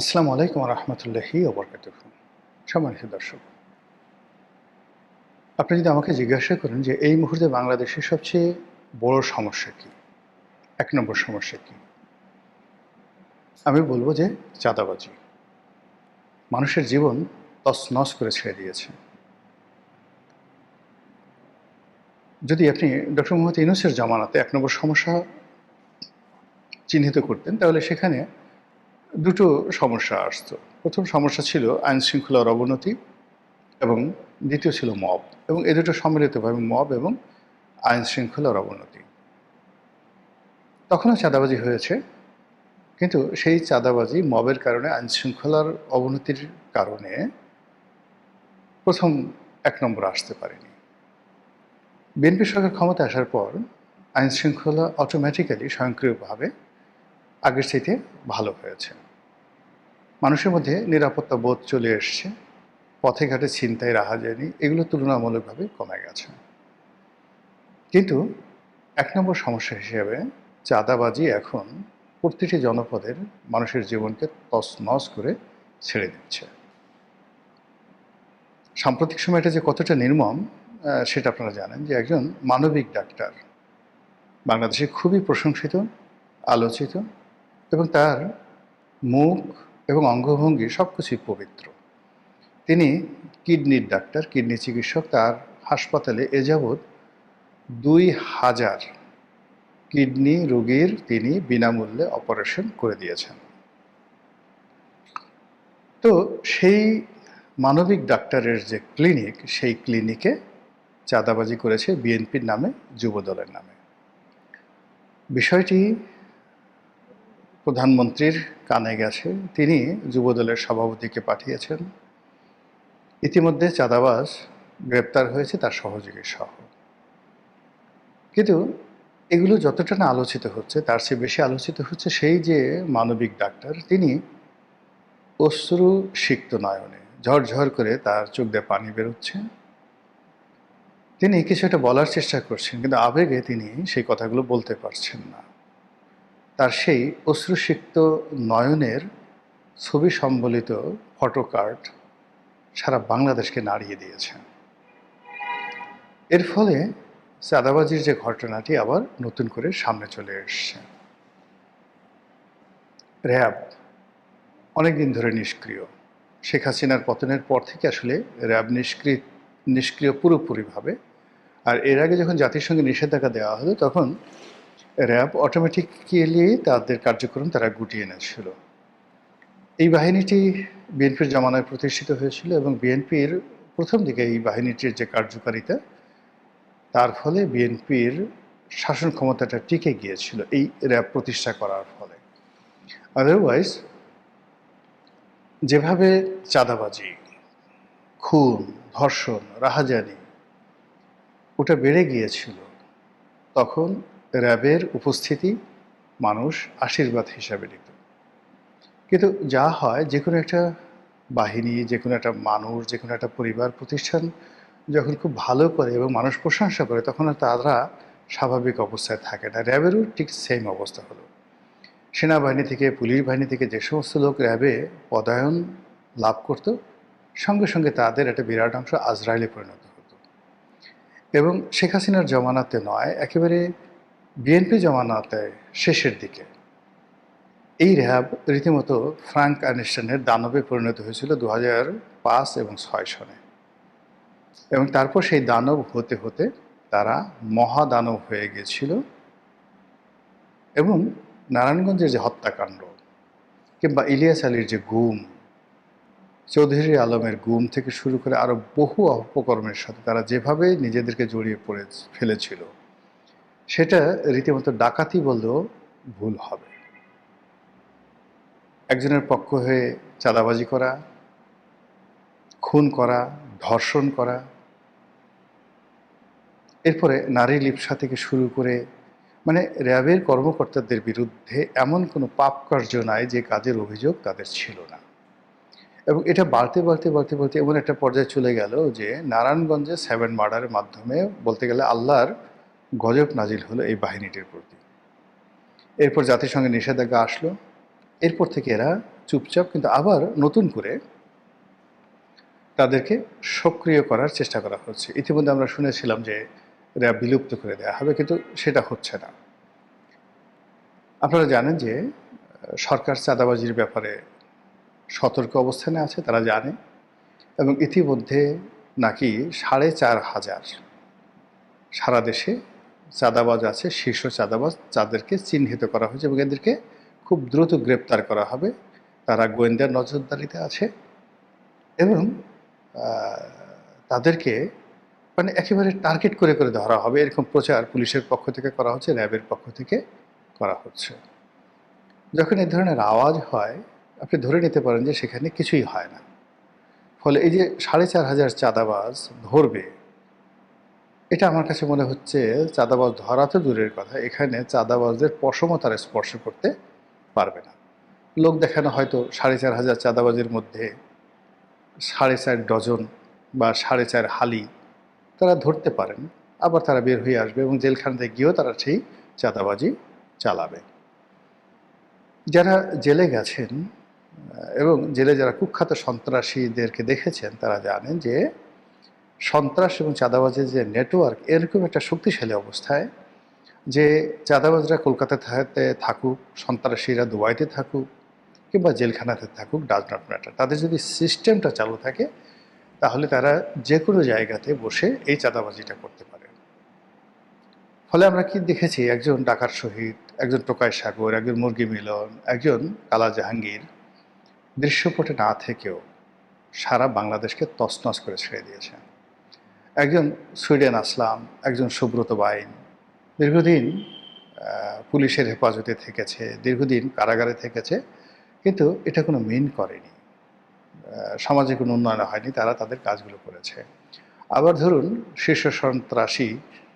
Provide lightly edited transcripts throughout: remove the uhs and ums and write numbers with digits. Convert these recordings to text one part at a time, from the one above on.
আসসালামু আলাইকুম রহমতুল্লাহি ওবরকাতুহ। সম্মানিত দর্শক, আপনি যদি আমাকে জিজ্ঞাসা করেন যে এই মুহূর্তে বাংলাদেশের সবচেয়ে বড় সমস্যা কী, ১ নম্বর সমস্যা কী, আমি বলবো যে চাঁদাবাজি মানুষের জীবন তছনছ করে ছেড়ে দিয়েছে। যদি আপনি ডক্টর মোহাম্মদ ইউনূসের জামানাতে ১ নম্বর সমস্যা চিহ্নিত করতেন, তাহলে সেখানে দুটো সমস্যা আসতো। প্রথম সমস্যা ছিল আইন শৃঙ্খলার অবনতি এবং দ্বিতীয় ছিল মব, এবং এ দুটো সম্মিলিতভাবে মব এবং আইন শৃঙ্খলার অবনতি। তখনও চাঁদাবাজি হয়েছে, কিন্তু সেই চাঁদাবাজি মবের কারণে আইনশৃঙ্খলার অবনতির কারণে প্রথম ১ নম্বর আসতে পারেনি। বিএনপি সরকার ক্ষমতায় আসার পর আইনশৃঙ্খলা অটোমেটিক্যালি স্বয়ংক্রিয়ভাবে আগের চাইতে ভালো হয়েছে। মানুষের মধ্যে নিরাপত্তা বোধ চলে এসছে, পথে ঘাটে ছিনতাই, রাহাজানি এগুলো তুলনামূলকভাবে কমে গেছে। কিন্তু ১ নম্বর সমস্যা হিসেবে চাঁদাবাজি এখন প্রতিটি জনপদের মানুষের জীবনকে তছনছ করে ছেড়ে দিচ্ছে। সাম্প্রতিক সময় এটা যে কতটা নির্মম সেটা আপনারা জানেন, যে একজন মানবিক ডাক্তার, বাংলাদেশে খুবই প্রশংসিত, আলোচিত, এবং তার মুখ এবং অঙ্গভঙ্গি সব কিছুই পবিত্র। তিনি কিডনির ডাক্তার, কিডনি চিকিৎসক। তার হাসপাতালে এ যাবৎ ২,০০০ কিডনি রোগীর তিনি বিনামূল্যে অপারেশন করে দিয়েছেন। তো সেই মানবিক ডাক্তারের যে ক্লিনিক, সেই ক্লিনিকে চাঁদাবাজি করেছে বিএনপির নামে, যুবদলের নামে। বিষয়টি প্রধানমন্ত্রীর কানে গেছে, তিনি যুবদলের সভাপতিকে পাঠিয়েছেন। ইতিমধ্যে চাঁদাবাজ গ্রেপ্তার হয়েছে, তার সহযোগী সহ। কিন্তু এগুলো যতটা না আলোচিত হচ্ছে, তার চেয়ে বেশি আলোচিত হচ্ছে সেই যে মানবিক ডাক্তার, তিনি অশ্রু সিক্ত নয়নে ঝরঝর করে তার চোখ দিয়ে পানি বেরোচ্ছে। তিনি কিছু একটা বলার চেষ্টা করছেন, কিন্তু আবেগে তিনি সেই কথাগুলো বলতে পারছেন না। তার সেই অশ্রুসিক্ত নয়নের ছবি সম্বলিত ফটোকার্ড সারা বাংলাদেশকে নাড়িয়ে দিয়েছে। এর ফলে চাঁদাবাজির যে ঘটনাটি আবার নতুন করে সামনে চলে এসছে। র্যাব অনেকদিন ধরে নিষ্ক্রিয়। শেখ হাসিনার পতনের পর থেকে আসলে র্যাব নিষ্ক্রিয় পুরোপুরিভাবে। আর এর আগে যখন জাতিসংঘে নিষেধাজ্ঞা দেওয়া হলো, তখন র্যাব অটোমেটিক্যালি তাদের কার্যক্রম তারা গুটিয়ে এনেছিল। এই বাহিনীটি বিএনপির জামানায় প্রতিষ্ঠিত হয়েছিল, এবং বিএনপির প্রথম দিকে এই বাহিনীটির যে কার্যকারিতা, তার ফলে বিএনপির শাসন ক্ষমতাটা টিকে গিয়েছিল এই র্যাব প্রতিষ্ঠা করার ফলে। আদারওয়াইজ যেভাবে চাঁদাবাজি, খুন, ধর্ষণ, রাহাজানি ওটা বেড়ে গিয়েছিল, তখন র্যাবের উপস্থিতি মানুষ আশীর্বাদ হিসাবে নিত। কিন্তু যা হয়, যে কোনো একটা বাহিনী, যে কোনো একটা মানুষ, যে কোনো একটা পরিবার প্রতিষ্ঠান যখন খুব ভালো করে এবং মানুষ প্রশংসা করে, তখন আর তারা স্বাভাবিক অবস্থায় থাকে না। র্যাবেরও ঠিক সেম অবস্থা হলো। সেনাবাহিনী থেকে, পুলিশ বাহিনী থেকে যে সমস্ত লোক র্যাবে পদায়ন লাভ করত, সঙ্গে সঙ্গে তাদের একটা বিরাট অংশ আজরাইলে পরিণত হতো। এবং শেখ হাসিনার জমানাতে নয়, একেবারে বিএনপি জমানাতে শেষের দিকে এই র্যাব রীতিমতো ফ্রাঙ্ক আইনস্টাইনের দানবে পরিণত হয়েছিল 2005 এবং 2006 সনে। এবং তারপর সেই দানব হতে হতে তারা মহাদানব হয়ে গিয়েছিল। এবং নারায়ণগঞ্জের যে হত্যাকাণ্ড, কিংবা ইলিয়াস আলীর যে গুম, চৌধুরী আলমের গুম থেকে শুরু করে আরও বহু অপকর্মের সাথে তারা যেভাবে নিজেদেরকে জড়িয়ে পড়ে ফেলেছিল, সেটা রীতিমতো ডাকাতি বললেও ভুল হবে। একজনের পক্ষ হয়ে চাঁদাবাজি করা, খুন করা, ধর্ষণ করা, এরপরে নারী লিপ্সা থেকে শুরু করে, মানে র্যাবের কর্মকর্তাদের বিরুদ্ধে এমন কোনো পাপ কার্য নাই যে কাজের অভিযোগ তাদের ছিল না। এবং এটা বাড়তে বাড়তে বাড়তে বাড়তে এমন একটা পর্যায়ে চলে গেল যে নারায়ণগঞ্জে 7 মার্ডারের মাধ্যমে বলতে গেলে আল্লাহর গজব নাজিল হলো এই বাহিনীটির প্রতি। এরপর জাতিসংঘের নিষেধাজ্ঞা আসলো। এরপর থেকে এরা চুপচাপ, কিন্তু আবার নতুন করে তাদেরকে সক্রিয় করার চেষ্টা করা হচ্ছে। ইতিমধ্যে আমরা শুনেছিলাম যে র্যাব বিলুপ্ত করে দেওয়া হবে, কিন্তু সেটা হচ্ছে না। আপনারা জানেন যে সরকার চাঁদাবাজির ব্যাপারে সতর্ক অবস্থানে আছে, তারা জানে, এবং ইতিমধ্যে নাকি ৪,৫০০ সারা দেশে চাঁদাবাজ আছে, শীর্ষ চাঁদাবাজ, যাদেরকে চিহ্নিত করা হয়েছে এবং এদেরকে খুব দ্রুত গ্রেপ্তার করা হবে। তারা গোয়েন্দার নজরদারিতে আছে এবং তাদেরকে মানে একেবারে টার্গেট করে করে ধরা হবে, এরকম প্রচার পুলিশের পক্ষ থেকে করা হচ্ছে, র্যাবের পক্ষ থেকে করা হচ্ছে। যখন এই ধরনের আওয়াজ হয়, আপনি ধরে নিতে পারেন যে সেখানে কিছুই হয় না। ফলে এই যে ৪,৫০০ চাঁদাবাজ ধরবে, এটা আমার কাছে মনে হচ্ছে চাঁদাবাজ ধরা তো দূরের কথা, এখানে চাঁদাবাজদের পশমও তারা স্পর্শ করতে পারবে না। লোক দেখানো হয়তো ৪,৫০০ চাঁদাবাজের মধ্যে ৪.৫ ডজন বা ৪.৫ হালি তারা ধরতে পারেন, আবার তারা বের হয়ে আসবে এবং জেলখানাতে গিয়েও তারা সেই চাঁদাবাজি চালাবে। যারা জেলে গেছেন এবং জেলে যারা কুখ্যাত সন্ত্রাসীদেরকে দেখেছেন, তারা জানেন যে সন্ত্রাস এবং চাঁদাবাজের যে নেটওয়ার্ক, এরকম একটা শক্তিশালী অবস্থায় যে চাঁদাবাজরা কলকাতাতে থাকুক, সন্ত্রাসীরা দুবাইতে থাকুক কিংবা জেলখানাতে থাকুক, ডাজ নট ম্যাটার, তাদের যদি সিস্টেমটা চালু থাকে তাহলে তারা যে কোনো জায়গাতে বসে এই চাঁদাবাজিটা করতে পারে। ফলে আমরা কি দেখেছি, একজন ডাকাত শহীদ, একজন টোকাই সাগর, একজন মুরগি মিলন, একজন কালা জাহাঙ্গীর দৃশ্যপটে না থেকেও সারা বাংলাদেশকে তছনছ করে ছেড়ে দিয়েছে। একজন সুইডেন আসলাম, একজন সুব্রত বাইন দীর্ঘদিন পুলিশের হেফাজতে থেকেছে, দীর্ঘদিন কারাগারে থেকেছে, কিন্তু এটা কোনো মিন করেনি, সমাজে কোনো উন্নয়ন হয়নি, তারা তাদের কাজগুলো করেছে। আবার ধরুন শীর্ষ সন্ত্রাসী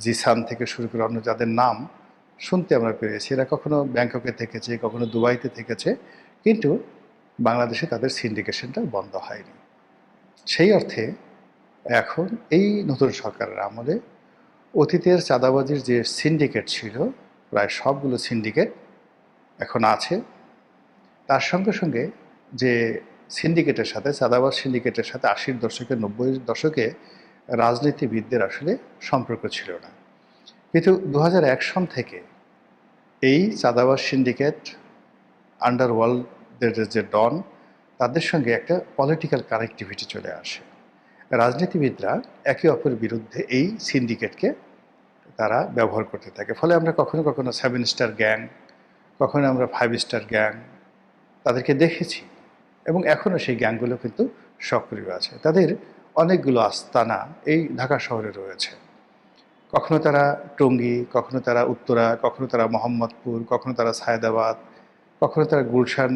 জিসান থেকে শুরু করে অন্য যাদের নাম শুনতে আমরা পেরেছি, এরা কখনো ব্যাংককে থেকেছে, কখনো দুবাইতে থেকেছে, কিন্তু বাংলাদেশে তাদের সিন্ডিকেশনটা বন্ধ হয়নি। সেই অর্থে এখন এই নতুন সরকারের আমলে অতীতের চাঁদাবাজির যে সিন্ডিকেট ছিল, প্রায় সবগুলো সিন্ডিকেট এখন আছে। তার সঙ্গে সঙ্গে যে সিন্ডিকেটের সাথে, চাঁদাবাজ সিন্ডিকেটের সাথে ৮০-র দশকে, ৯০-এর দশকে রাজনীতিবিদদের আসলে সম্পর্ক ছিল না, কিন্তু ২০০১ সন থেকে এই চাঁদাবাজ সিন্ডিকেট, আন্ডারওয়ার্ল্ডের যে ডন, তাদের সঙ্গে একটা পলিটিক্যাল কানেক্টিভিটি চলে আসে। রাজনীতিবিদরা একে অপরের বিরুদ্ধে এই সিন্ডিকেটকে তারা ব্যবহার করতে থাকে। ফলে আমরা কখনো কখনো 7 স্টার গ্যাং, কখনো আমরা 5 স্টার গ্যাং তাদেরকে দেখেছি, এবং এখনও সেই গ্যাংগুলো কিন্তু সক্রিয় আছে। তাদের অনেকগুলো আস্তানা এই ঢাকা শহরে রয়েছে। কখনো তারা টঙ্গী, কখনো তারা উত্তরা, কখনো তারা মোহাম্মদপুর, কখনো তারা সায়েদাবাদ, কখনো তারা গুলশান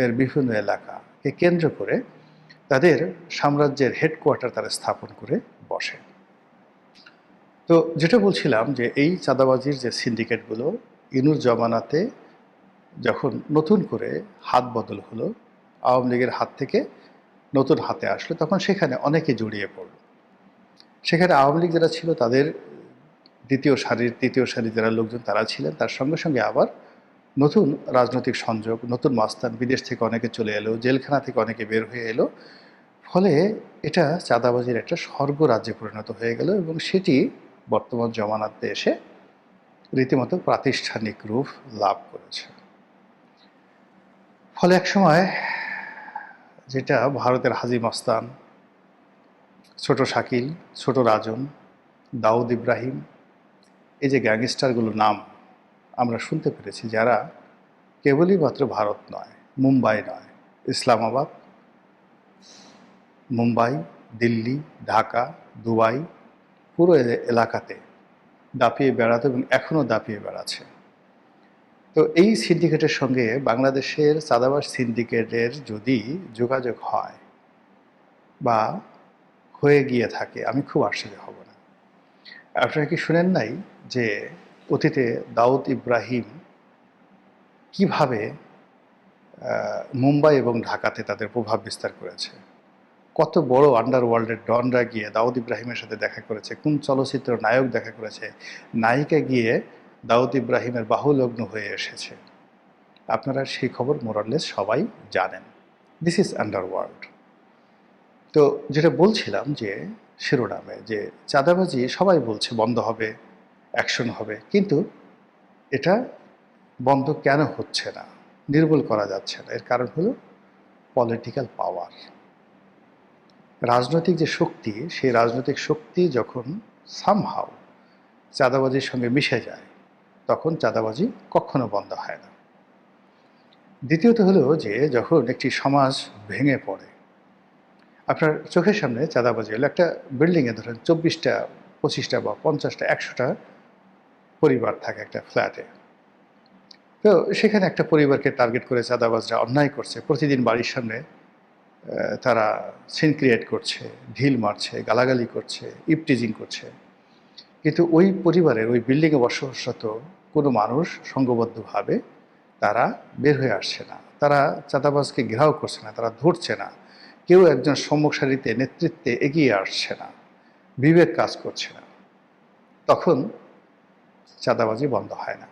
এর বিভিন্ন এলাকাকে কেন্দ্র করে তাদের সাম্রাজ্যের হেডকোয়ার্টার তারা স্থাপন করে বসে। তো যেটা বলছিলাম যে এই চাঁদাবাজির যে সিন্ডিকেটগুলো ইনুর জমানাতে যখন নতুন করে হাত বদল হলো, আওয়ামী লীগের হাত থেকে নতুন হাতে আসলো, তখন সেখানে অনেকে জড়িয়ে পড়ল। সেখানে আওয়ামী লীগ যারা ছিল তাদের দ্বিতীয় সারির, তৃতীয় সারির যারা লোকজন তারা ছিলেন, তার সঙ্গে সঙ্গে আবার নতুন রাজনৈতিক সংযোগ, নতুন মাস্তান, বিদেশ থেকে অনেকে চলে এলো, জেলখানা থেকে অনেকে বের হয়ে এলো। ফলে এটা চাঁদাবাজির একটা স্বর্গ রাজ্যে পরিণত হয়ে গেল এবং সেটি বর্তমান জমানাতে এসে রীতিমতো প্রাতিষ্ঠানিক রূপ লাভ করেছে। ফলে একসময় যেটা ভারতের হাজী মস্তান, ছোট শাকিল, ছোট রাজন, দাউদ ইব্রাহিম, এই যে গ্যাংস্টারগুলোর নাম আমরা শুনতে পেরেছি, যারা কেবলই মাত্র ভারত নয়, মুম্বাই নয়, ইসলামাবাদ, মুম্বাই, দিল্লি, ঢাকা, দুবাই, পুরো এলাকাতে দাপিয়ে বেড়াতো এবং এখনও দাপিয়ে বেড়াচ্ছে। তো এই সিন্ডিকেটের সঙ্গে বাংলাদেশের চাঁদাবাজ সিন্ডিকেটের যদি যোগাযোগ হয় বা হয়ে গিয়ে থাকে, আমি খুব আশ্চর্য হব না। আপনারা কি শুনেন নাই যে অতীতে দাউদ ইব্রাহিম কিভাবে মুম্বাই এবং ঢাকাতে তাদের প্রভাব বিস্তার করেছে? কত বড় আন্ডারওয়ার্ল্ডের ডনরা গিয়ে দাউদ ইব্রাহিমের সাথে দেখা করেছে, কোন চলচ্চিত্র নায়ক দেখা করেছে, নায়িকা গিয়ে দাউদ ইব্রাহিমের বাহুলগ্ন হয়ে এসেছে। আপনারা সেই খবর মোরালেস সবাই জানেন। This is underworld. তো যেটা বলছিলাম যে শিরোনামে, যে চাঁদাবাজি সবাই বলছে বন্ধ হবে, অ্যাকশন হবে, কিন্তু এটা বন্ধ কেন হচ্ছে না, নির্মূল করা যাচ্ছে না? এর কারণ হলো পলিটিক্যাল পাওয়ার। রাজনৈতিক যে শক্তি, সেই রাজনৈতিক শক্তি যখন সামহাও চাঁদাবাজির সঙ্গে মিশে যায়, তখন চাঁদাবাজি কখনো বন্ধ হয় না। দ্বিতীয়ত হলো যে যখন একটি সমাজ ভেঙে পড়ে, আপনার চোখের সামনে চাঁদাবাজি হলো, একটা বিল্ডিংয়ে ধরেন 24টা 25টা বা 50টা 100টা পরিবার থাকে একটা ফ্ল্যাটে। তো সেখানে একটা পরিবারকে টার্গেট করে চাঁদাবাজরা অন্যায় করছে, প্রতিদিন বাড়ির সামনে তারা সিন ক্রিয়েট করছে, ঢিল মারছে, গালাগালি করছে, ইপটিজিং করছে। কিন্তু ওই পরিবারের ওই বিল্ডিংয়ে বসবাসরত কোনো মানুষ সংঘবদ্ধভাবে তারা বের হয়ে আসছে না, তারা চাঁদাবাজকে ঘেরাও করছে না, তারা ধরছে না, কেউ একজন সম্মুখ সারিতে নেতৃত্বে এগিয়ে আসছে না, বিবেক কাজ করছে না, তখন চাঁদাবাজি বন্ধ হয় না।